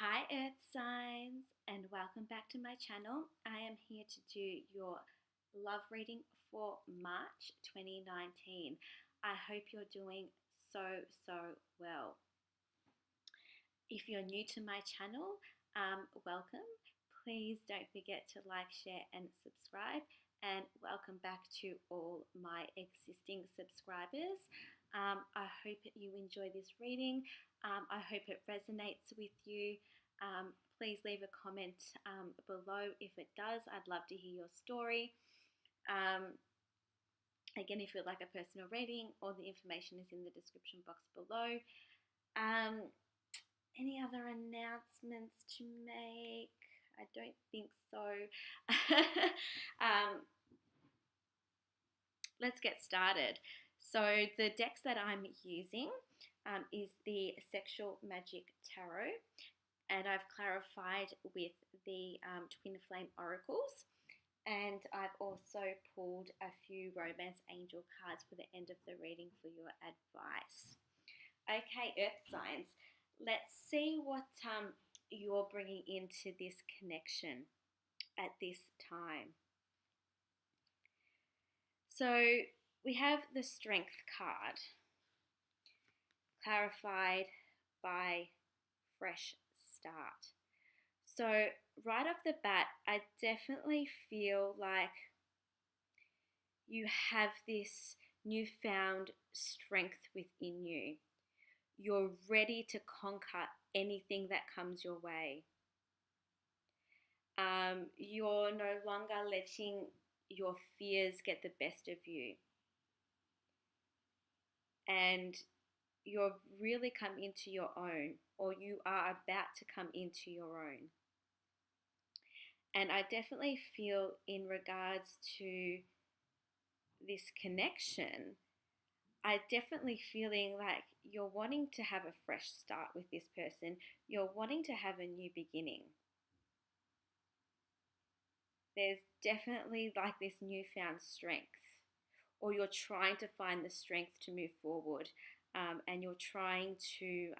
Hi Earth Signs and welcome back to my channel. I am here to do your love reading for March 2019. I hope you're doing so well. If you're new to my channel, welcome. Please don't forget to like, share and subscribe, and welcome back to all my existing subscribers. I hope you enjoy this reading. I hope it resonates with you. Please leave a comment below if it does. I'd love to hear your story. Again, if you'd like a personal reading, all the information is in the description box below. Any other announcements to make? I don't think so. Let's get started. So the decks that I'm using is the Sexual Magic Tarot, and I've clarified with the Twinflame Oracles, and I've also pulled a few Romance Angel cards for the end of the reading for your advice. Okay, Earth Signs, let's see what you're bringing into this connection at this time. So we have the Strength card, clarified by fresh start. So right off the bat, I definitely feel like you have this newfound strength within you. You're ready to conquer anything that comes your way. You're no longer letting your fears get the best of you. And you've really come into your own, or you are about to come into your own. And I definitely feel in regards to this connection, I definitely feeling like you're wanting to have a fresh start with this person. You're wanting to have a new beginning. There's definitely like this newfound strength, or you're trying to find the strength to move forward, and you're trying to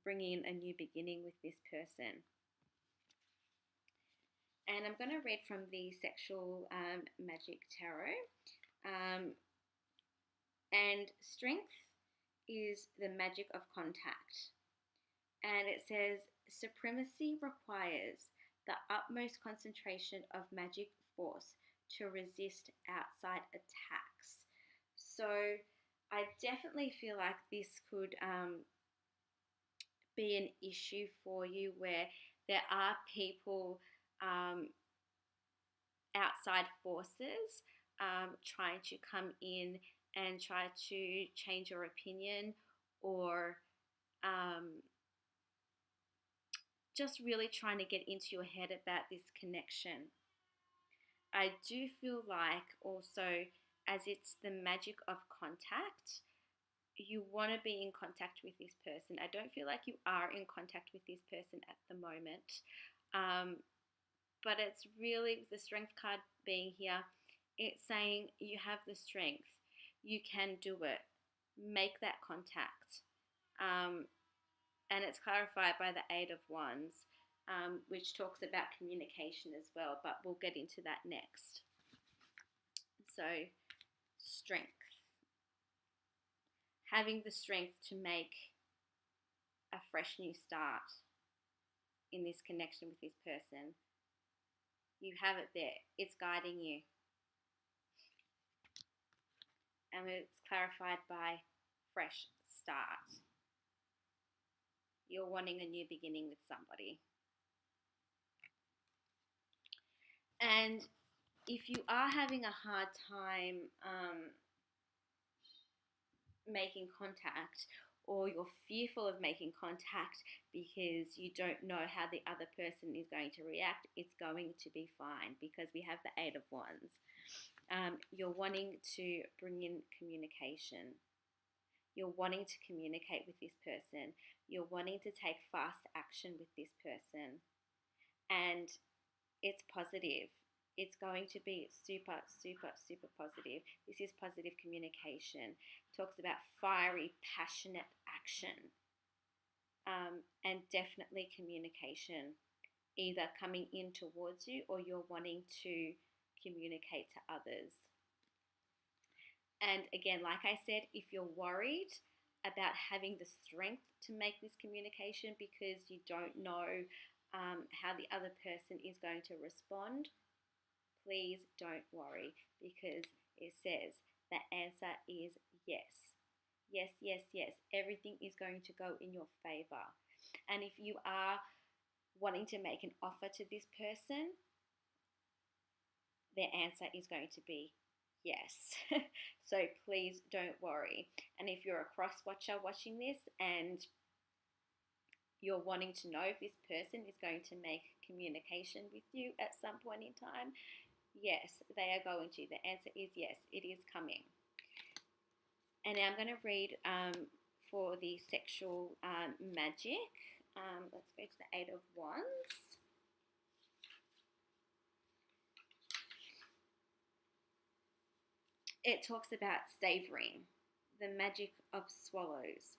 bring in a new beginning with this person. And I'm going to read from the Sexual Magic Tarot. And strength is the magic of contact. And it says, supremacy requires the utmost concentration of magic force to resist outside attacks. So I definitely feel like this could be an issue for you, where there are people, outside forces, trying to come in and try to change your opinion, or just really trying to get into your head about this connection. I do feel like also, as it's the magic of contact, you want to be in contact with this person. I don't feel like you are in contact with this person at the moment. But it's really the Strength card being here. It's saying you have the strength. You can do it. Make that contact. And it's clarified by the Eight of Wands, which talks about communication as well, but we'll get into that next. So, strength. Having the strength to make a fresh new start in this connection with this person. You have it there. It's guiding you. And it's clarified by fresh start. You're wanting a new beginning with somebody. And if you are having a hard time making contact, or you're fearful of making contact because you don't know how the other person is going to react, it's going to be fine, because we have the Eight of Wands. You're wanting to bring in communication. You're wanting to communicate with this person. You're wanting to take fast action with this person. And it's positive. It's going to be super positive. This is positive communication. It talks about fiery, passionate action. and definitely communication, either coming in towards you or you're wanting to communicate to others. And again, like I said, if you're worried about having the strength to make this communication because you don't know how the other person is going to respond, please don't worry, because it says the answer is yes. Yes, yes, yes. Everything is going to go in your favor. And if you are wanting to make an offer to this person, their answer is going to be yes. So please don't worry. And if you're a cross watcher watching this and you're wanting to know if this person is going to make communication with you at some point in time, yes, they are going to. The answer is yes, it is coming. And now I'm going to read for the sexual magic. Let's go to the Eight of Wands. It talks about savoring, the magic of swallows.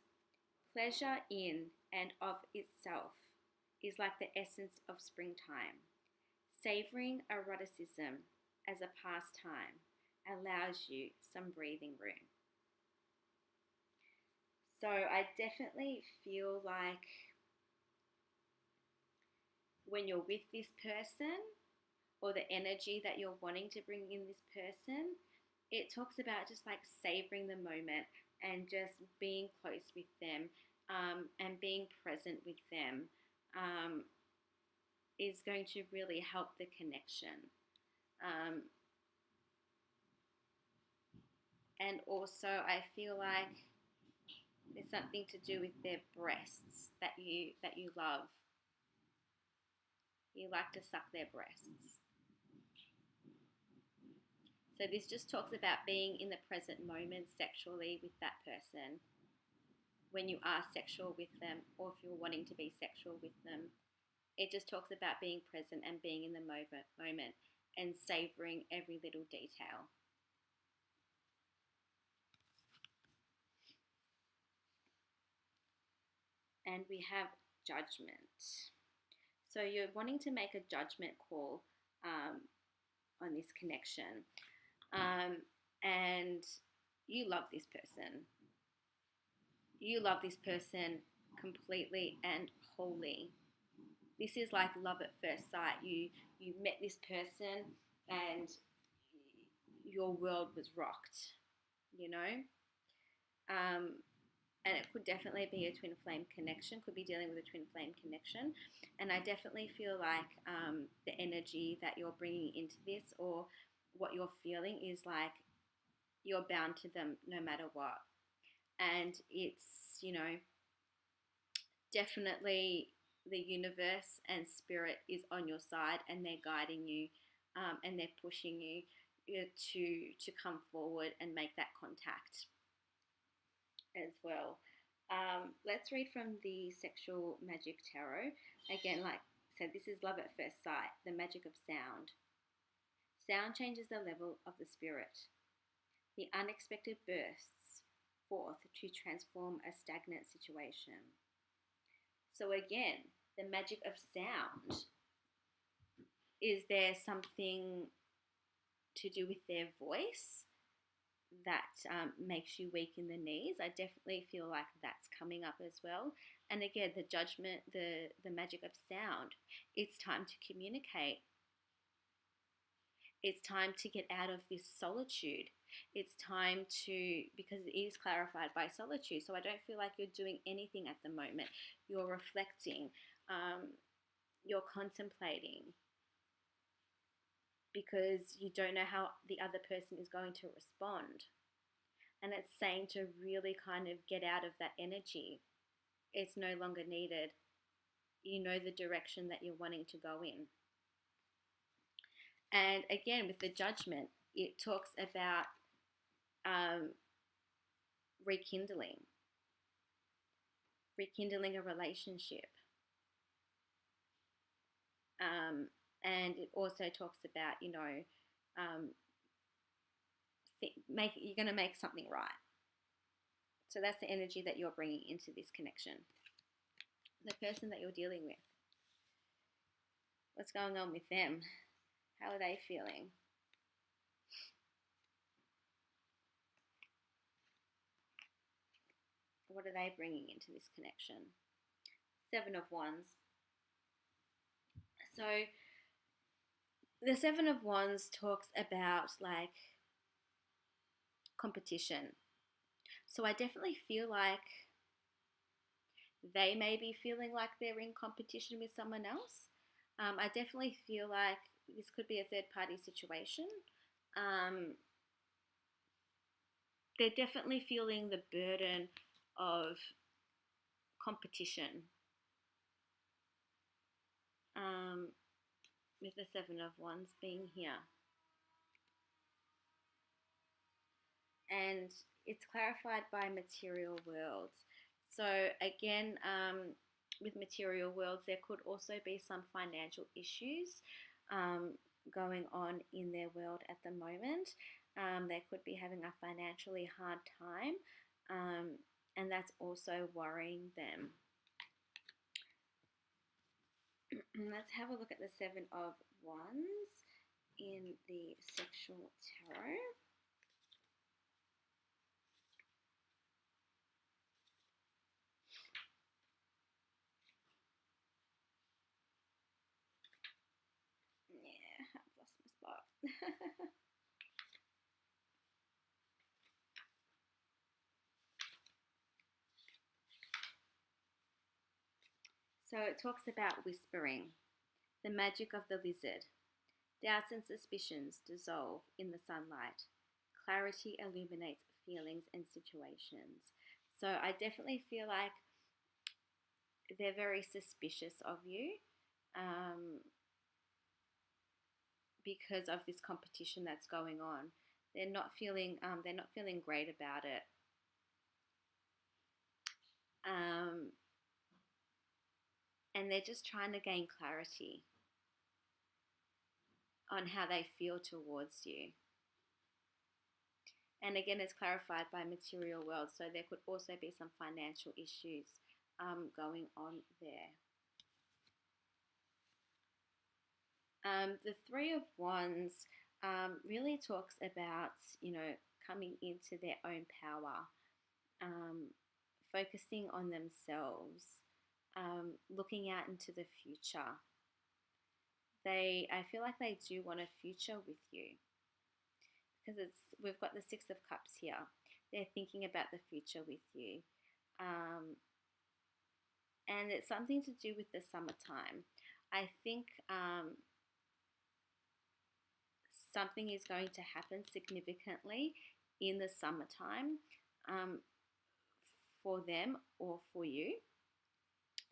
Pleasure in and of itself is like the essence of springtime. Savoring eroticism as a pastime allows you some breathing room. So I definitely feel like when you're with this person, or the energy that you're wanting to bring in this person, it talks about just like savoring the moment and just being close with them, and being present with them, is going to really help the connection. And also I feel like there's something to do with their breasts that you love. You like to suck their breasts. So this just talks about being in the present moment sexually with that person. When you are sexual with them, or if you're wanting to be sexual with them, it just talks about being present and being in the moment and savoring every little detail. And we have judgment. So you're wanting to make a judgment call on this connection. And you love this person. You love this person completely and wholly. This is like love at first sight. You met this person and your world was rocked, you know? And it could definitely be a twin flame connection, could be dealing with a twin flame connection. And I definitely feel like the energy that you're bringing into this, or what you're feeling, is like you're bound to them no matter what. And it's, you know, definitely the universe and spirit is on your side, and they're guiding you, and they're pushing you to come forward and make that contact as well. Let's read from the Sexual Magic Tarot. Again, like I said, this is love at first sight, the magic of sound. Sound changes the level of the spirit. The unexpected bursts forth to transform a stagnant situation. So again, the magic of sound. Is there something to do with their voice that makes you weak in the knees? I definitely feel like that's coming up as well. And again, the judgment, the magic of sound. It's time to communicate. It's time to get out of this solitude. It's time to, because it is clarified by solitude. So I don't feel like you're doing anything at the moment. You're reflecting. You're contemplating. Because you don't know how the other person is going to respond. And it's saying to really kind of get out of that energy. It's no longer needed. You know the direction that you're wanting to go in. And again, with the judgment, it talks about rekindling a relationship. And it also talks about, you know, you're going to make something right. So that's the energy that you're bringing into this connection. the person that you're dealing with. What's going on with them? How are they feeling? What are they bringing into this connection? Seven of Wands. So the Seven of Wands talks about like competition. So I definitely feel like they may be feeling like they're in competition with someone else. I definitely feel like this could be a third party situation. They're definitely feeling the burden of competition with the Seven of Wands being here. And it's clarified by material worlds. So again, with material worlds, there could also be some financial issues going on in their world at the moment. They could be having a financially hard time, and that's also worrying them. Let's have a look at the Seven of Wands in the sexual tarot. Yeah, I've lost my spot. So it talks about whispering, the magic of the lizard. Doubts and suspicions dissolve in the sunlight. Clarity illuminates feelings and situations. So I definitely feel like they're very suspicious of you because of this competition that's going on. They're not feeling great about it. And they're just trying to gain clarity on how they feel towards you. And again, it's clarified by material world, so there could also be some financial issues going on there. The Three of Wands really talks about, coming into their own power, focusing on themselves, looking out into the future. I feel like they do want a future with you because we've got the Six of Cups here. They're thinking about the future with you. And it's something to do with the summertime. I think something is going to happen significantly in the summertime for them or for you.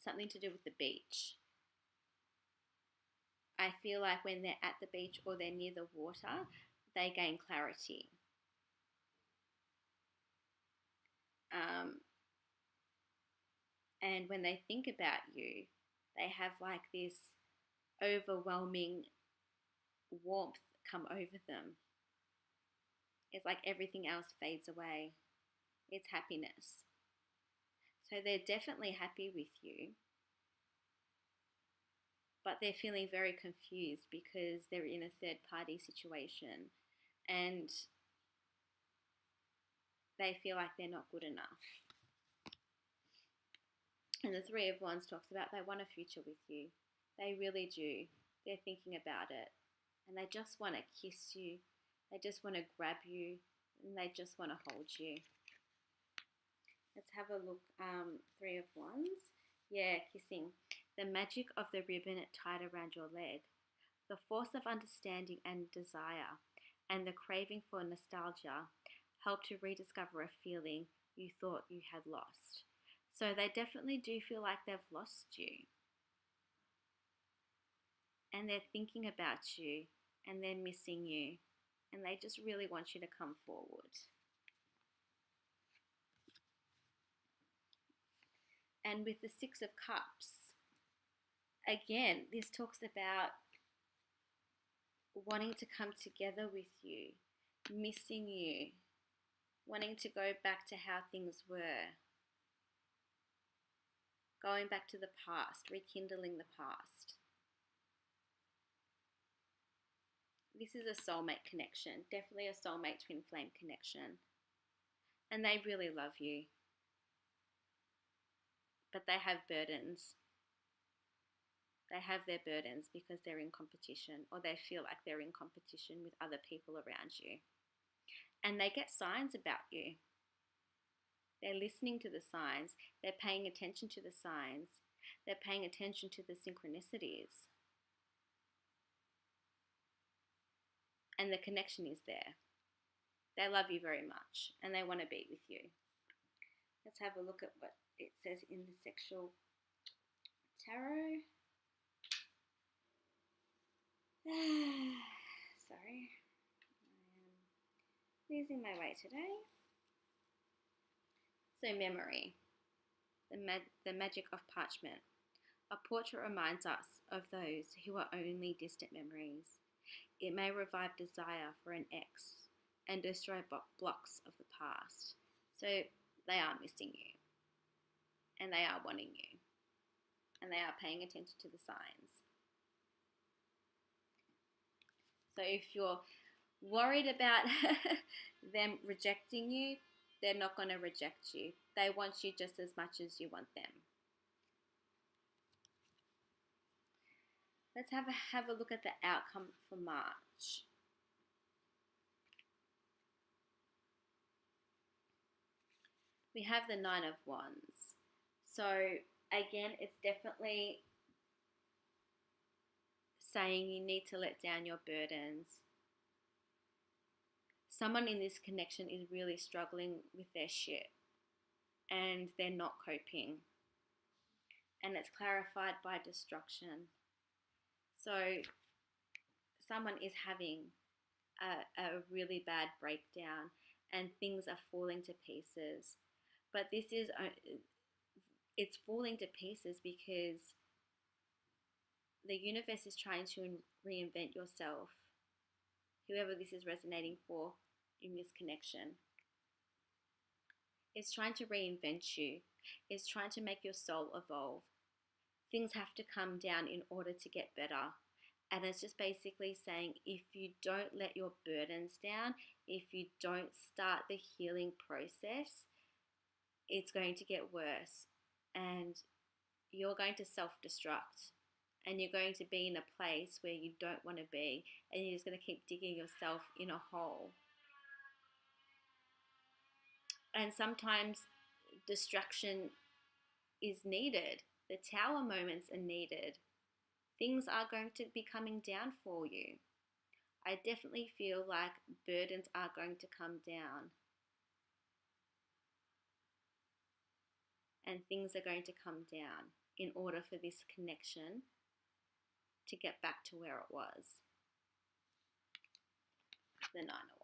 Something to do with the beach. I feel like when they're at the beach or they're near the water, they gain clarity. And when they think about you, they have like this overwhelming warmth come over them. It's like everything else fades away. It's happiness. So they're definitely happy with you, but they're feeling very confused because they're in a third party situation and they feel like they're not good enough. And the Three of Wands talks about they want a future with you. They really do. They're thinking about it. And they just want to kiss you. They just want to grab you. And they just want to hold you. Let's have a look. Three of Wands. Yeah, kissing. The magic of the ribbon tied around your leg. The force of understanding and desire. And the craving for nostalgia help to rediscover a feeling you thought you had lost. So they definitely do feel like they've lost you. And they're thinking about you and they're missing you. And they just really want you to come forward. And with the Six of Cups, again, this talks about wanting to come together with you, missing you, wanting to go back to how things were. going back to the past, rekindling the past. This is a soulmate connection, definitely a soulmate twin flame connection. And they really love you. But they have burdens. They have their burdens because they're in competition, or they feel like they're in competition with other people around you. And they get signs about you. They're listening to the signs. They're paying attention to the signs. They're paying attention to the synchronicities. And the connection is there. They love you very much and they want to be with you. Let's have a look at what it says in the sexual tarot. Sorry, I am losing my way today. So memory, the magic of parchment. A portrait reminds us of those who are only distant memories. It may revive desire for an ex and destroy blocks of the past. So they are missing you, and they are wanting you, and they are paying attention to the signs. So if you're worried about them rejecting you, they're not going to reject you. They want you just as much as you want them. Let's have a look at the outcome for March. We have the Nine of Wands. So again, it's definitely saying you need to let down your burdens. Someone in this connection is really struggling with their shit and they're not coping. And it's clarified by destruction. So someone is having a really bad breakdown and things are falling to pieces. But it's falling to pieces because the universe is trying to reinvent yourself. Whoever this is resonating for in this connection. It's trying to reinvent you. It's trying to make your soul evolve. Things have to come down in order to get better. And it's just basically saying if you don't let your burdens down, if you don't start the healing process, it's going to get worse. And you're going to self-destruct. And you're going to be in a place where you don't want to be. And you're just going to keep digging yourself in a hole. And sometimes distraction is needed. The tower moments are needed. Things are going to be coming down for you. I definitely feel like burdens are going to come down. And things are going to come down in order for this connection to get back to where it was. The Nine of Wands.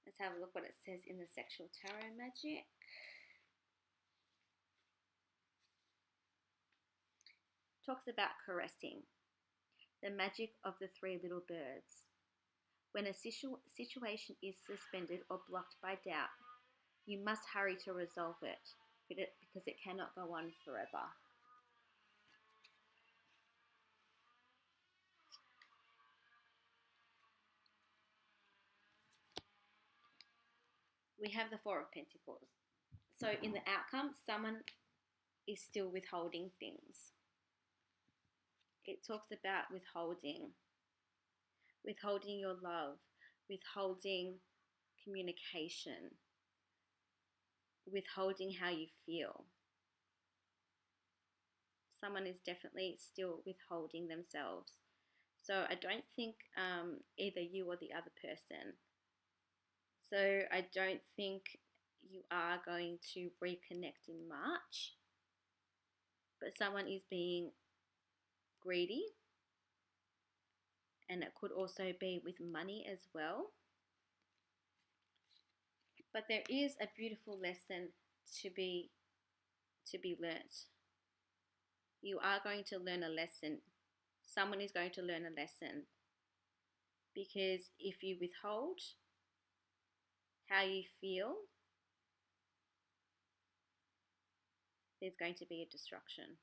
Let's have a look what it says in the sexual tarot magic. Talks about caressing, the magic of the three little birds. When a situation is suspended or blocked by doubt, you must hurry to resolve it because it cannot go on forever. We have the Four of Pentacles. So in the outcome, someone is still withholding things. It talks about withholding your love, withholding communication, withholding how you feel. Someone is definitely still withholding themselves. So I don't think either you or the other person. So I don't think you are going to reconnect in March. But someone is being greedy. And it could also be with money as well. But there is a beautiful lesson to be learnt. You are going to learn a lesson. Someone is going to learn a lesson. Because if you withhold how you feel, there's going to be a destruction.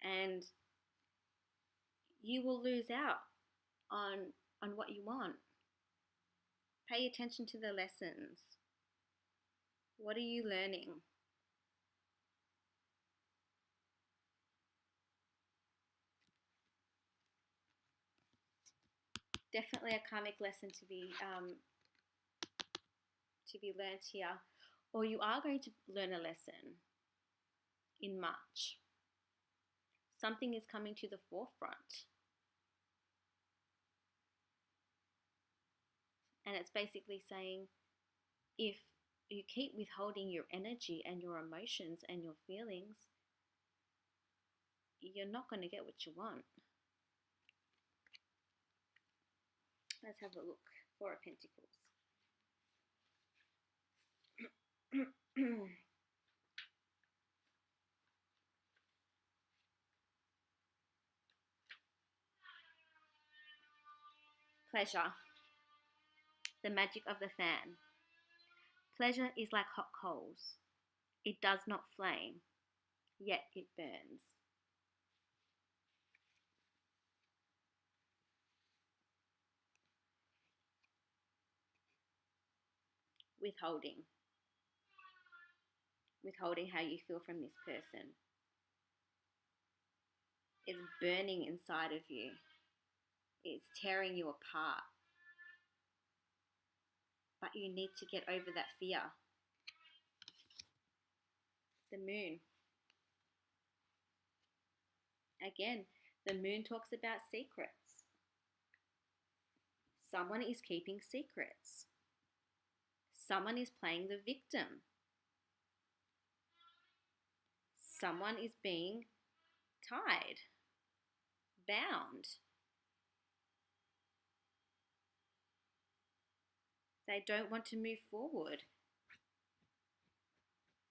And you will lose out on what you want. Pay attention to the lessons. What are you learning? Definitely a karmic lesson to be learned here, or you are going to learn a lesson in March. Something is coming to the forefront. And it's basically saying, if you keep withholding your energy and your emotions and your feelings, you're not going to get what you want. Let's have a look. Four of Pentacles. Pleasure. The magic of the fan. Pleasure is like hot coals. It does not flame, yet it burns. Withholding. Withholding how you feel from this person. It's burning inside of you. It's tearing you apart. But you need to get over that fear. The moon. Again, the moon talks about secrets. Someone is keeping secrets. Someone is playing the victim. Someone is being tied, bound. They don't want to move forward.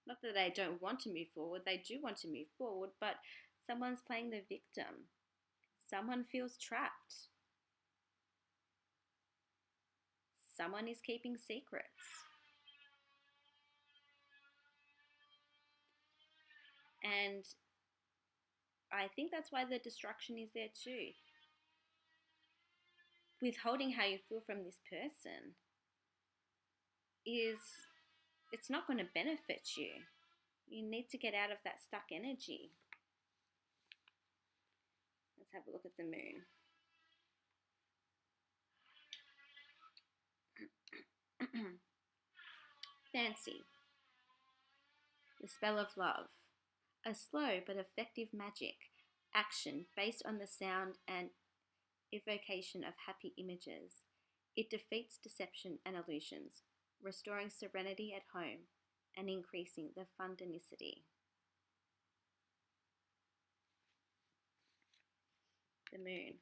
Not that they don't want to move forward, they do want to move forward, but someone's playing the victim. Someone feels trapped. Someone is keeping secrets. And I think that's why the destruction is there too. Withholding how you feel from this person it's not going to benefit you. You need to get out of that stuck energy. Let's have a look at the moon. Fancy. The spell of love. A slow but effective magic action based on the sound and evocation of happy images. It defeats deception and illusions, restoring serenity at home and increasing the fundanicity. The moon.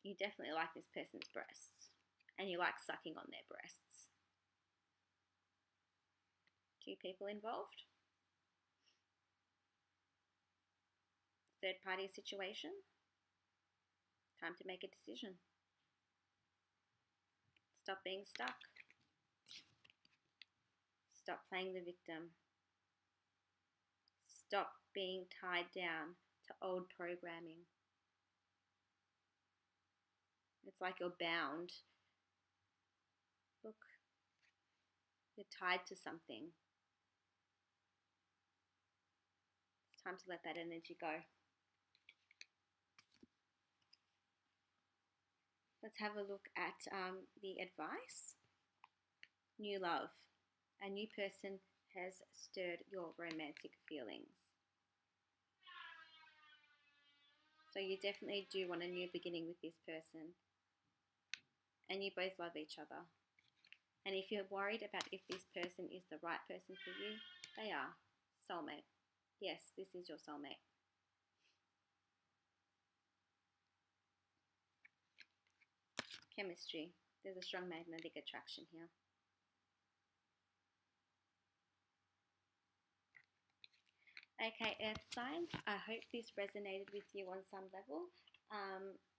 You definitely like this person's breasts, and you like sucking on their breasts. Two people involved. Third party situation. Time to make a decision. Stop being stuck. Stop playing the victim. Stop being tied down to old programming. It's like you're bound. Look, you're tied to something. It's time to let that energy go. Let's have a look at the advice. New love. A new person has stirred your romantic feelings. So you definitely do want a new beginning with this person. And you both love each other. And if you're worried about if this person is the right person for you, they are. Soulmate. Yes, this is your soulmate. Chemistry. There's a strong magnetic attraction here. Okay, Earth signs, I hope this resonated with you on some level,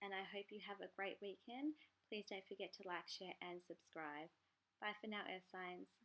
and I hope you have a great weekend. Please don't forget to like, share, and subscribe. Bye for now, Earth signs.